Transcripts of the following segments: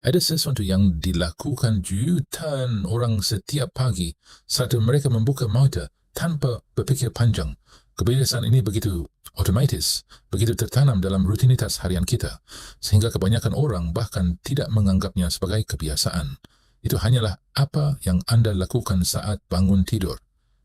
Ada sesuatu yang dilakukan jutaan orang setiap pagi saat mereka membuka mata tanpa berfikir panjang. Kebiasaan ini begitu otomatis, begitu tertanam dalam rutinitas harian kita, sehingga kebanyakan orang bahkan tidak menganggapnya sebagai kebiasaan. Itu hanyalah apa yang Anda lakukan saat bangun tidur.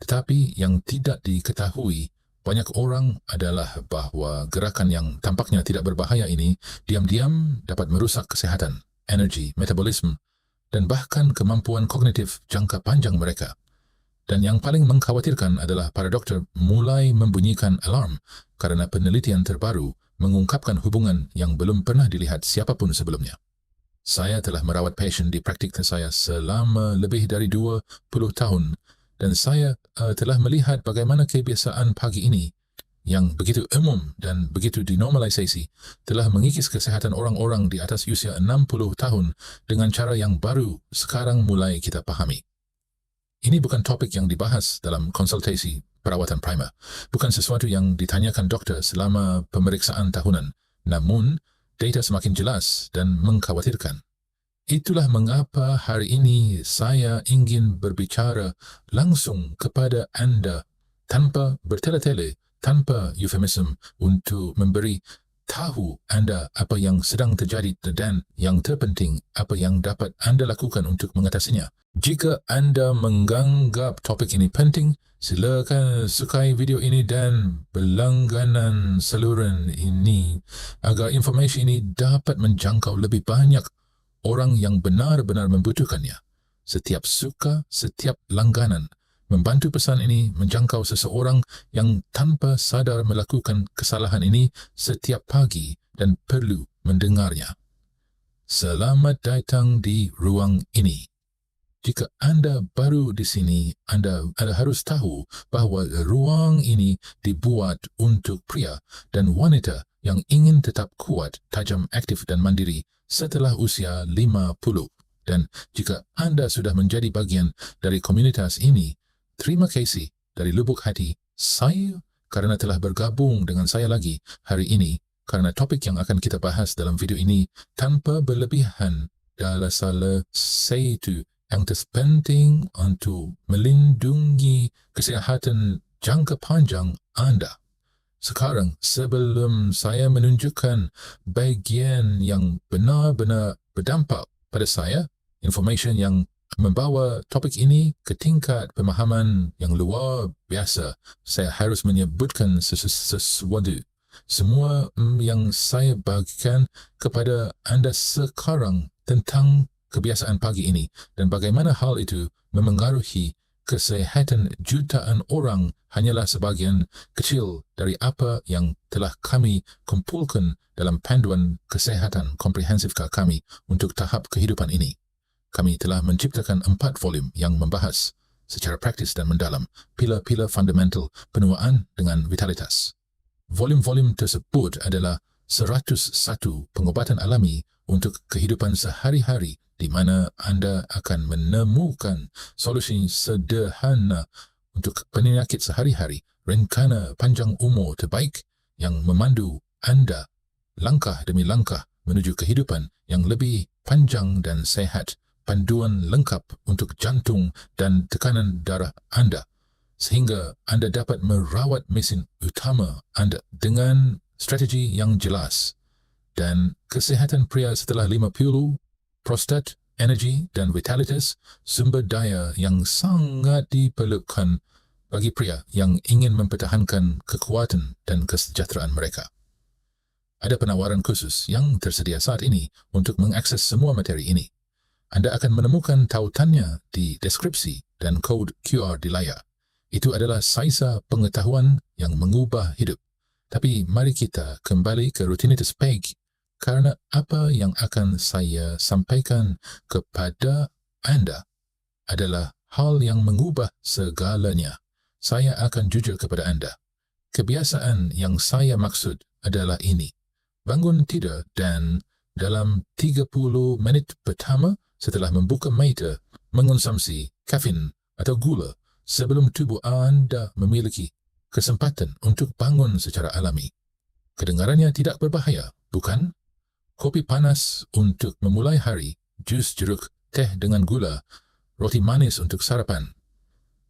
Tetapi yang tidak diketahui banyak orang adalah bahawa gerakan yang tampaknya tidak berbahaya ini diam-diam dapat merusak kesehatan, energi, metabolisme, dan bahkan kemampuan kognitif jangka panjang mereka. Dan yang paling mengkhawatirkan adalah para doktor mulai membunyikan alarm kerana penelitian terbaru mengungkapkan hubungan yang belum pernah dilihat siapapun sebelumnya. Saya telah merawat pasien di praktik saya selama lebih dari 20 tahun dan saya telah melihat bagaimana kebiasaan pagi ini yang begitu umum dan begitu dinormalisasi telah mengikis kesihatan orang-orang di atas usia 60 tahun dengan cara yang baru sekarang mulai kita pahami. Ini bukan topik yang dibahas dalam konsultasi perawatan primer, bukan sesuatu yang ditanyakan doktor selama pemeriksaan tahunan, namun data semakin jelas dan mengkhawatirkan. Itulah mengapa hari ini saya ingin berbicara langsung kepada anda tanpa bertele-tele, tanpa eufemism, untuk memberi tahu anda apa yang sedang terjadi dan yang terpenting apa yang dapat anda lakukan untuk mengatasinya. Jika anda menganggap topik ini penting, silakan sukai video ini dan berlangganan saluran ini agar informasi ini dapat menjangkau lebih banyak orang yang benar-benar membutuhkannya. Setiap suka, setiap langganan membantu pesan ini menjangkau seseorang yang tanpa sadar melakukan kesalahan ini setiap pagi dan perlu mendengarnya. Selamat datang di ruang ini. Jika anda baru di sini, anda harus tahu bahawa ruang ini dibuat untuk pria dan wanita yang ingin tetap kuat, tajam, aktif dan mandiri setelah usia 50. Dan jika anda sudah menjadi bagian dari komunitas ini, terima kasih dari lubuk hati saya kerana telah bergabung dengan saya lagi hari ini, kerana topik yang akan kita bahas dalam video ini tanpa berlebihan adalah salah satu yang terpenting untuk melindungi kesihatan jangka panjang anda. Sekarang, sebelum saya menunjukkan bagian yang benar-benar berdampak pada saya, informasi yang membawa topik ini ke tingkat pemahaman yang luar biasa, saya harus menyebutkan sesuatu. Semua yang saya bagikan kepada anda sekarang tentang kebiasaan pagi ini dan bagaimana hal itu memengaruhi kesihatan jutaan orang hanyalah sebahagian kecil dari apa yang telah kami kumpulkan dalam panduan kesihatan komprehensif kami untuk tahap kehidupan ini. Kami telah menciptakan 4 volume yang membahas secara praktis dan mendalam pilar-pilar fundamental penuaan dengan vitalitas. Volume-volume tersebut adalah 101 pengobatan alami untuk kehidupan sehari-hari di mana anda akan menemukan solusi sederhana untuk penyakit sehari-hari, rencana panjang umur terbaik yang memandu anda langkah demi langkah menuju kehidupan yang lebih panjang dan sehat, panduan lengkap untuk jantung dan tekanan darah anda, sehingga anda dapat merawat mesin utama anda dengan strategi yang jelas. Dan kesihatan pria setelah 50, prostat, energi dan vitalitas, sumber daya yang sangat diperlukan bagi pria yang ingin mempertahankan kekuatan dan kesejahteraan mereka. Ada penawaran khusus yang tersedia saat ini untuk mengakses semua materi ini. Anda akan menemukan tautannya di deskripsi dan kod QR di layar. Itu adalah sisa pengetahuan yang mengubah hidup. Tapi mari kita kembali ke rutinitas pagi, karena apa yang akan saya sampaikan kepada anda adalah hal yang mengubah segalanya. Saya akan jujur kepada anda. Kebiasaan yang saya maksud adalah ini. Bangun tidur dan dalam 30 minit pertama setelah membuka mata mengonsumsi kafein atau gula sebelum tubuh anda memiliki kesempatan untuk bangun secara alami. Kedengarannya tidak berbahaya, bukan? Kopi panas untuk memulai hari jus jeruk, teh dengan gula, roti manis untuk sarapan.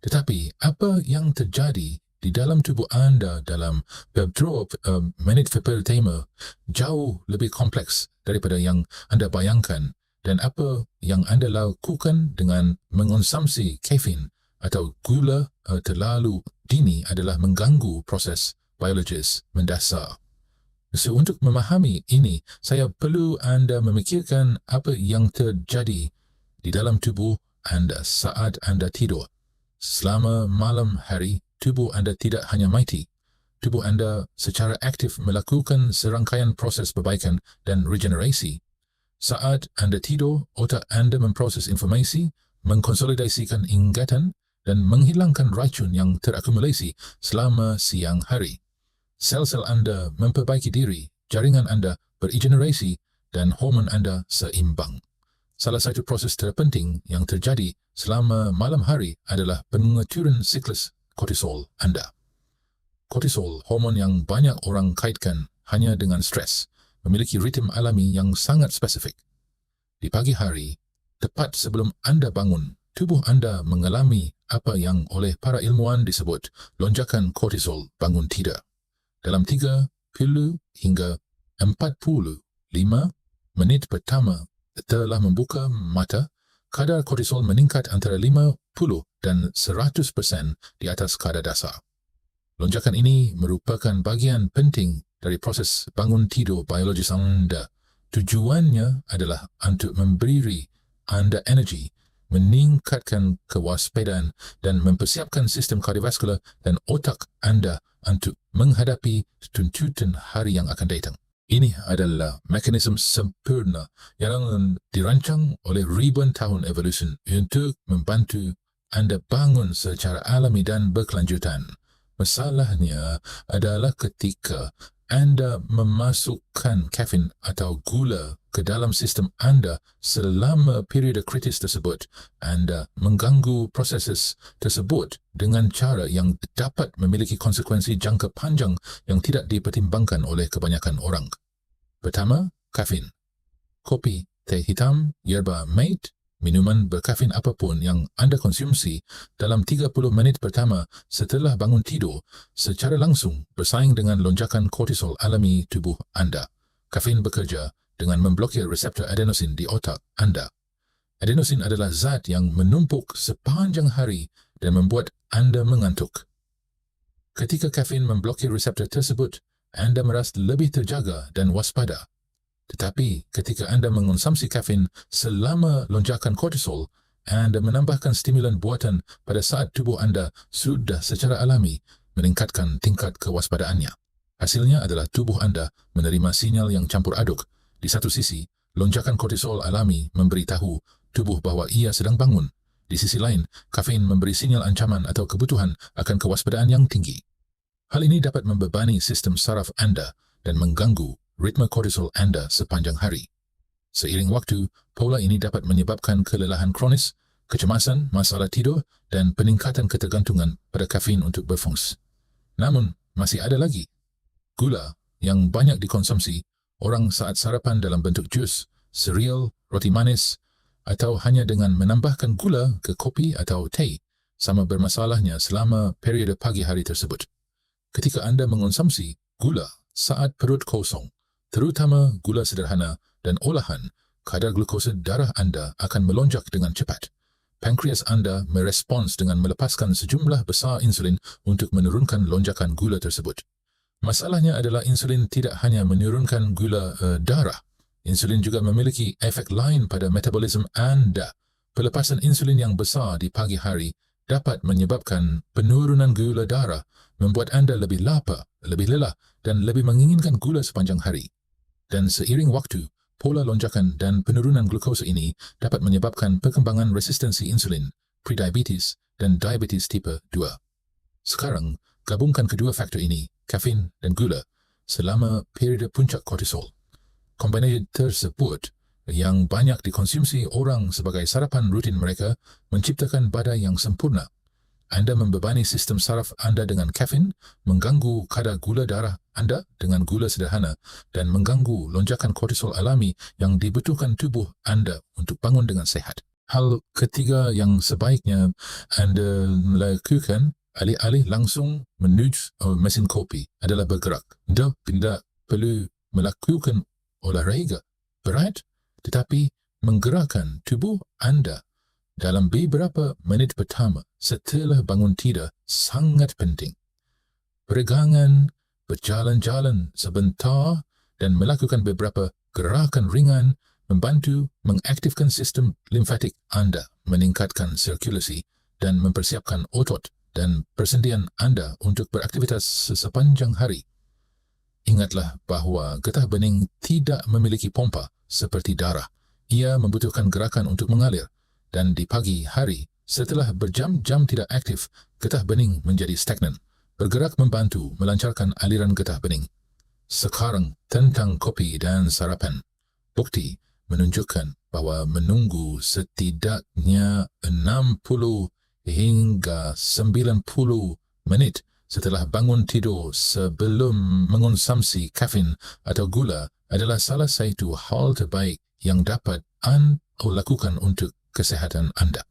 Tetapi apa yang terjadi di dalam tubuh anda dalam beberapa minit pertama jauh lebih kompleks daripada yang anda bayangkan, dan apa yang anda lakukan dengan mengonsumsi kafein atau gula terlalu dini adalah mengganggu proses biologis mendasar. So, untuk memahami ini, saya perlu anda memikirkan apa yang terjadi di dalam tubuh anda saat anda tidur. Selama malam hari, tubuh anda tidak hanya mati. Tubuh anda secara aktif melakukan serangkaian proses perbaikan dan regenerasi. Saat anda tidur, otak anda memproses informasi, mengkonsolidasikan ingatan, dan menghilangkan racun yang terakumulasi selama siang hari. Sel-sel anda memperbaiki diri, jaringan anda beregenerasi, dan hormon anda seimbang. Salah satu proses terpenting yang terjadi selama malam hari adalah pengaturan siklus kortisol anda. Kortisol, hormon yang banyak orang kaitkan hanya dengan stres, memiliki ritme alami yang sangat spesifik. Di pagi hari, tepat sebelum anda bangun, tubuh anda mengalami apa yang oleh para ilmuwan disebut lonjakan kortisol bangun tidur. Dalam 30 hingga 45 menit pertama setelah membuka mata, kadar kortisol meningkat antara 50 dan 100% di atas kadar dasar. Lonjakan ini merupakan bagian penting dari proses bangun tidur biologis anda. Tujuannya adalah untuk memberi anda energi, meningkatkan kewaspadaan, dan mempersiapkan sistem kardiovaskular dan otak anda untuk menghadapi tuntutan hari yang akan datang. Ini adalah mekanisme sempurna yang dirancang oleh ribuan tahun evolusi untuk membantu anda bangun secara alami dan berkelanjutan. Masalahnya adalah ketika anda memasukkan kafein atau gula ke dalam sistem anda selama periode kritis tersebut, anda mengganggu proses tersebut dengan cara yang dapat memiliki konsekuensi jangka panjang yang tidak dipertimbangkan oleh kebanyakan orang. Pertama, kafein. Kopi, teh hitam, yerba mate, minuman berkafein apapun yang anda konsumsi dalam 30 menit pertama setelah bangun tidur secara langsung bersaing dengan lonjakan kortisol alami tubuh anda. Kafein bekerja dengan memblokir reseptor adenosin di otak anda. Adenosin adalah zat yang menumpuk sepanjang hari dan membuat anda mengantuk. Ketika kafein memblokir reseptor tersebut, anda merasa lebih terjaga dan waspada. Tetapi ketika anda mengonsumsi kafein selama lonjakan kortisol, anda menambahkan stimulan buatan pada saat tubuh anda sudah secara alami meningkatkan tingkat kewaspadaannya. Hasilnya adalah tubuh anda menerima sinyal yang campur aduk. Di satu sisi, lonjakan kortisol alami memberitahu tubuh bahwa ia sedang bangun. Di sisi lain, kafein memberi sinyal ancaman atau kebutuhan akan kewaspadaan yang tinggi. Hal ini dapat membebani sistem saraf anda dan mengganggu ritme kortisol anda sepanjang hari. Seiring waktu, pola ini dapat menyebabkan kelelahan kronis, kecemasan, masalah tidur, dan peningkatan ketergantungan pada kafein untuk berfungsi. Namun, masih ada lagi. Gula yang banyak dikonsumsi orang saat sarapan dalam bentuk jus, cereal, roti manis, atau hanya dengan menambahkan gula ke kopi atau teh, sama bermasalahnya selama periode pagi hari tersebut. Ketika anda mengonsumsi gula saat perut kosong, terutama gula sederhana dan olahan, kadar glukosa darah anda akan melonjak dengan cepat. Pankreas anda merespons dengan melepaskan sejumlah besar insulin untuk menurunkan lonjakan gula tersebut. Masalahnya adalah insulin tidak hanya menurunkan gula darah. Insulin juga memiliki efek lain pada metabolisme anda. Pelepasan insulin yang besar di pagi hari dapat menyebabkan penurunan gula darah, membuat anda lebih lapar, lebih lelah, dan lebih menginginkan gula sepanjang hari. Dan seiring waktu, pola lonjakan dan penurunan glukosa ini dapat menyebabkan perkembangan resistensi insulin, prediabetes, dan diabetes tipe 2. Sekarang, gabungkan kedua faktor ini, kafein dan gula, selama periode puncak kortisol. Kombinasi tersebut yang banyak dikonsumsi orang sebagai sarapan rutin mereka menciptakan badai yang sempurna. Anda membebani sistem saraf Anda dengan kafein, mengganggu kadar gula darah Anda dengan gula sederhana, dan mengganggu lonjakan kortisol alami yang dibutuhkan tubuh Anda untuk bangun dengan sehat. Hal ketiga yang sebaiknya Anda lakukan alih-alih langsung menuju mesin kopi adalah bergerak. Anda tidak perlu melakukan olahraga berat, tetapi menggerakkan tubuh Anda dalam beberapa minit pertama setelah bangun tidur sangat penting. Peregangan, berjalan-jalan sebentar dan melakukan beberapa gerakan ringan membantu mengaktifkan sistem limfatik Anda, meningkatkan sirkulasi dan mempersiapkan otot dan persendian Anda untuk beraktivitas sepanjang hari. Ingatlah bahawa getah bening tidak memiliki pompa seperti darah. Ia membutuhkan gerakan untuk mengalir. Dan di pagi hari, setelah berjam-jam tidak aktif, getah bening menjadi stagnan. Bergerak membantu melancarkan aliran getah bening. Sekarang tentang kopi dan sarapan. Bukti menunjukkan bahawa menunggu setidaknya 60 hingga 90 menit setelah bangun tidur sebelum mengonsumsi kafein atau gula adalah salah satu hal terbaik yang dapat Anda lakukan untuk kesehatan Anda.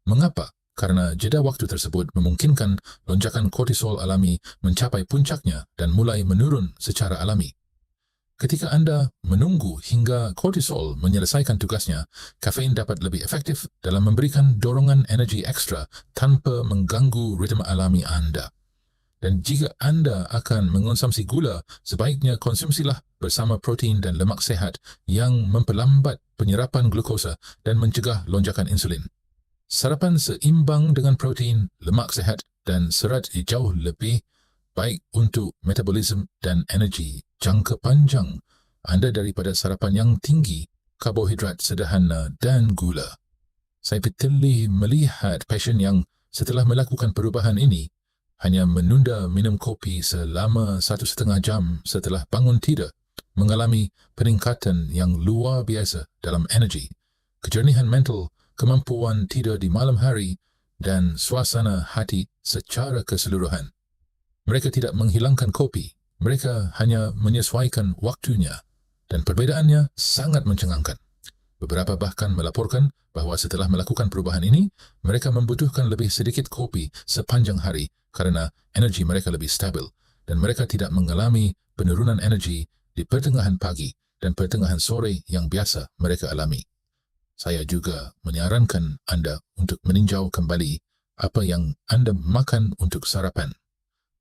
Mengapa? Karena jeda waktu tersebut memungkinkan lonjakan kortisol alami mencapai puncaknya dan mulai menurun secara alami. Ketika Anda menunggu hingga kortisol menyelesaikan tugasnya, kafein dapat lebih efektif dalam memberikan dorongan energi ekstra tanpa mengganggu ritme alami Anda. Dan jika Anda akan mengonsumsi gula, sebaiknya konsumsilah bersama protein dan lemak sehat yang memperlambat penyerapan glukosa dan mencegah lonjakan insulin. Sarapan seimbang dengan protein, lemak sehat dan serat jauh lebih baik untuk metabolisme dan energi jangka panjang Anda daripada sarapan yang tinggi karbohidrat sederhana dan gula. Saya pilih melihat pasien yang setelah melakukan perubahan ini hanya menunda minum kopi selama 1,5 jam setelah bangun tidur, mengalami peningkatan yang luar biasa dalam energi, kejernihan mental, kemampuan tidur di malam hari, dan suasana hati secara keseluruhan. Mereka tidak menghilangkan kopi, mereka hanya menyesuaikan waktunya, dan perbedaannya sangat mencengangkan. Beberapa bahkan melaporkan bahawa setelah melakukan perubahan ini, mereka membutuhkan lebih sedikit kopi sepanjang hari kerana energi mereka lebih stabil dan mereka tidak mengalami penurunan energi di pertengahan pagi dan pertengahan sore yang biasa mereka alami. Saya juga menyarankan Anda untuk meninjau kembali apa yang Anda makan untuk sarapan.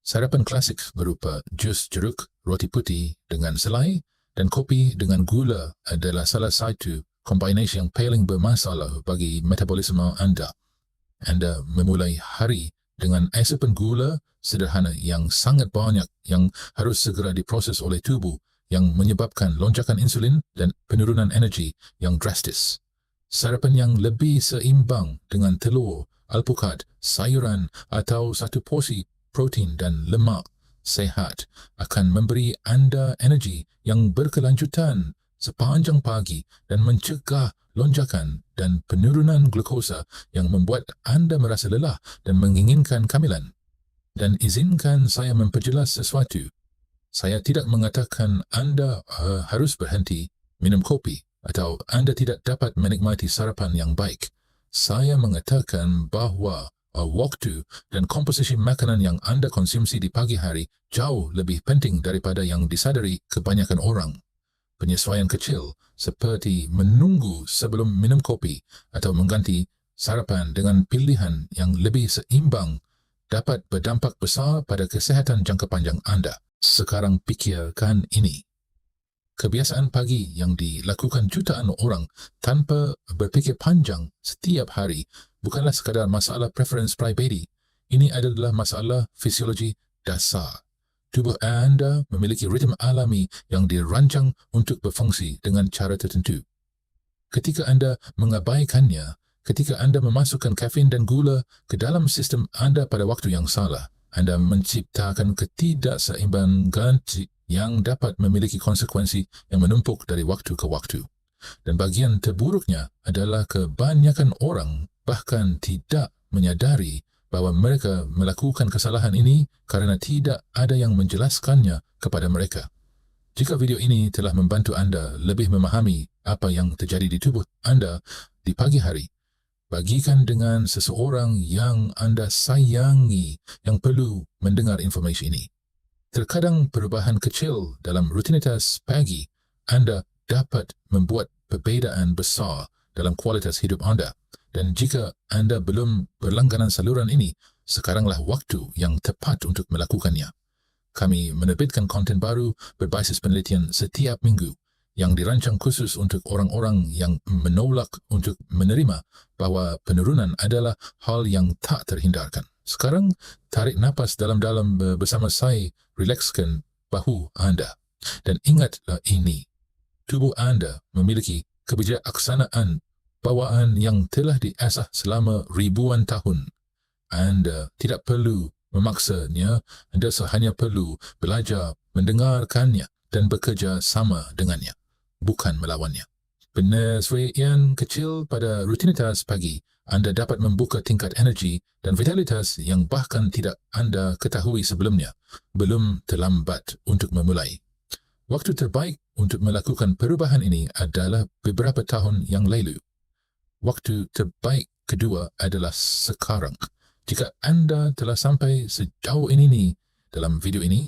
Sarapan klasik berupa jus jeruk, roti putih dengan selai, dan kopi dengan gula adalah salah satu kombinasi yang paling bermasalah bagi metabolisme Anda. Anda memulai hari dengan asupan gula sederhana yang sangat banyak yang harus segera diproses oleh tubuh yang menyebabkan lonjakan insulin dan penurunan energi yang drastis. Sarapan yang lebih seimbang dengan telur, alpukat, sayuran atau satu porsi protein dan lemak sehat akan memberi Anda energi yang berkelanjutan sepanjang pagi dan mencegah lonjakan dan penurunan glukosa yang membuat Anda merasa lelah dan menginginkan kehamilan. Dan izinkan saya memperjelas sesuatu. Saya tidak mengatakan Anda harus berhenti minum kopi atau Anda tidak dapat menikmati sarapan yang baik. Saya mengatakan bahawa waktu dan komposisi makanan yang Anda konsumsi di pagi hari jauh lebih penting daripada yang disadari kebanyakan orang. Penyesuaian kecil seperti menunggu sebelum minum kopi atau mengganti sarapan dengan pilihan yang lebih seimbang dapat berdampak besar pada kesihatan jangka panjang Anda. Sekarang pikirkan ini. Kebiasaan pagi yang dilakukan jutaan orang tanpa berfikir panjang setiap hari bukanlah sekadar masalah preference pribadi. Ini adalah masalah fisiologi dasar. Tubuh Anda memiliki ritme alami yang dirancang untuk berfungsi dengan cara tertentu. Ketika Anda mengabaikannya, ketika Anda memasukkan kafein dan gula ke dalam sistem Anda pada waktu yang salah, Anda menciptakan ketidakseimbangan yang dapat memiliki konsekuensi yang menumpuk dari waktu ke waktu. Dan bagian terburuknya adalah kebanyakan orang bahkan tidak menyadari bahawa mereka melakukan kesalahan ini kerana tidak ada yang menjelaskannya kepada mereka. Jika video ini telah membantu anda lebih memahami apa yang terjadi di tubuh anda di pagi hari, bagikan dengan seseorang yang anda sayangi yang perlu mendengar informasi ini. Terkadang perubahan kecil dalam rutinitas pagi anda dapat membuat perbezaan besar dalam kualitas hidup anda. Dan jika anda belum berlangganan saluran ini, sekaranglah waktu yang tepat untuk melakukannya. Kami menerbitkan konten baru berbasis penelitian setiap minggu yang dirancang khusus untuk orang-orang yang menolak untuk menerima bahawa penurunan adalah hal yang tak terhindarkan. Sekarang, tarik napas dalam-dalam bersama saya, relakskan bahu anda. Dan ingatlah ini, tubuh anda memiliki kebijaksanaan bawaan yang telah diasah selama ribuan tahun. Anda tidak perlu memaksanya, anda hanya perlu belajar mendengarkannya dan bekerja sama dengannya, bukan melawannya. Penyesuaian kecil pada rutinitas pagi, anda dapat membuka tingkat energi dan vitalitas yang bahkan tidak anda ketahui sebelumnya. Belum terlambat untuk memulai. Waktu terbaik untuk melakukan perubahan ini adalah beberapa tahun yang lalu. Waktu terbaik kedua adalah sekarang. Jika anda telah sampai sejauh ini dalam video ini,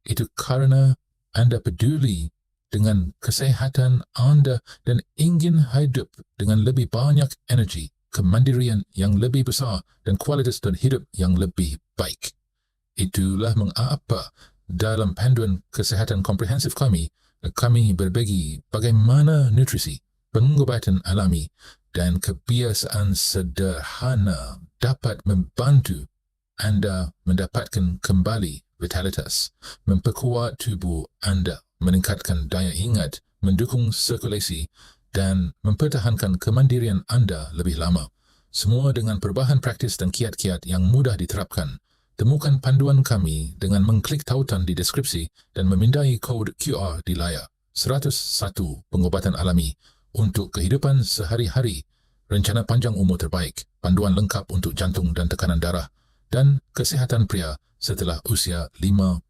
itu kerana anda peduli dengan kesehatan anda dan ingin hidup dengan lebih banyak energi, kemandirian yang lebih besar dan kualitas hidup yang lebih baik. Itulah mengapa dalam panduan kesehatan komprehensif kami berbagi bagaimana nutrisi, pengobatan alami dan kebiasaan sederhana dapat membantu anda mendapatkan kembali vitalitas, memperkuat tubuh anda, meningkatkan daya ingat, mendukung sirkulasi dan mempertahankan kemandirian anda lebih lama. Semua dengan perubahan praktis dan kiat-kiat yang mudah diterapkan. Temukan panduan kami dengan mengklik tautan di deskripsi dan memindai kod QR di layar. 101 pengobatan alami untuk kehidupan sehari-hari, rencana panjang umur terbaik, panduan lengkap untuk jantung dan tekanan darah, dan kesihatan pria setelah usia 50.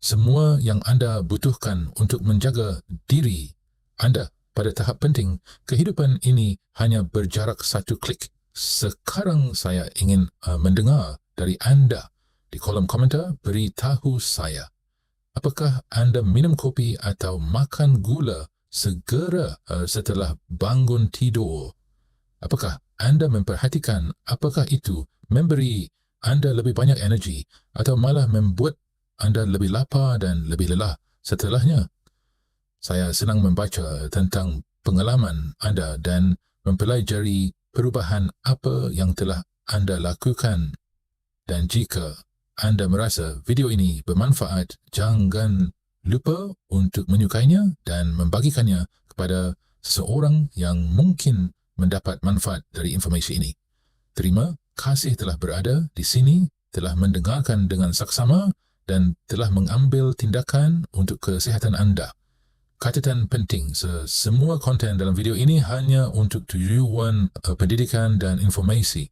Semua yang anda butuhkan untuk menjaga diri anda pada tahap penting kehidupan ini hanya berjarak satu klik. Sekarang saya ingin mendengar dari anda. Di kolom komentar, beritahu saya, apakah anda minum kopi atau makan gula segera setelah bangun tidur? Apakah anda memperhatikan apakah itu memberi anda lebih banyak energi atau malah membuat anda lebih lapar dan lebih lelah setelahnya? Saya senang membaca tentang pengalaman anda dan mempelajari perubahan apa yang telah anda lakukan. Dan jika anda merasa video ini bermanfaat, jangan lupa untuk menyukainya dan membagikannya kepada seseorang yang mungkin mendapat manfaat dari informasi ini. Terima kasih telah berada di sini, telah mendengarkan dengan saksama dan telah mengambil tindakan untuk kesihatan anda. Catatan penting, semua konten dalam video ini hanya untuk tujuan pendidikan dan informasi.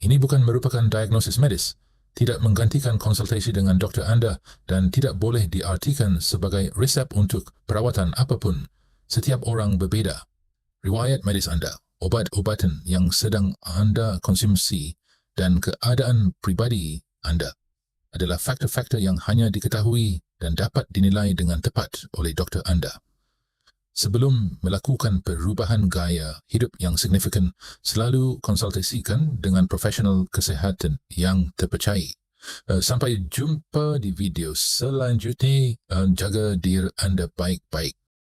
Ini bukan merupakan diagnosis medis, tidak menggantikan konsultasi dengan doktor anda dan tidak boleh diartikan sebagai resep untuk perawatan apapun. Setiap orang berbeza. Riwayat medis anda, obat-obatan yang sedang anda konsumsi dan keadaan pribadi anda adalah faktor-faktor yang hanya diketahui dan dapat dinilai dengan tepat oleh doktor anda. Sebelum melakukan perubahan gaya hidup yang signifikan, selalu konsultasikan dengan profesional kesihatan yang terpercaya. Sampai jumpa di video selanjutnya. Jaga diri anda baik-baik.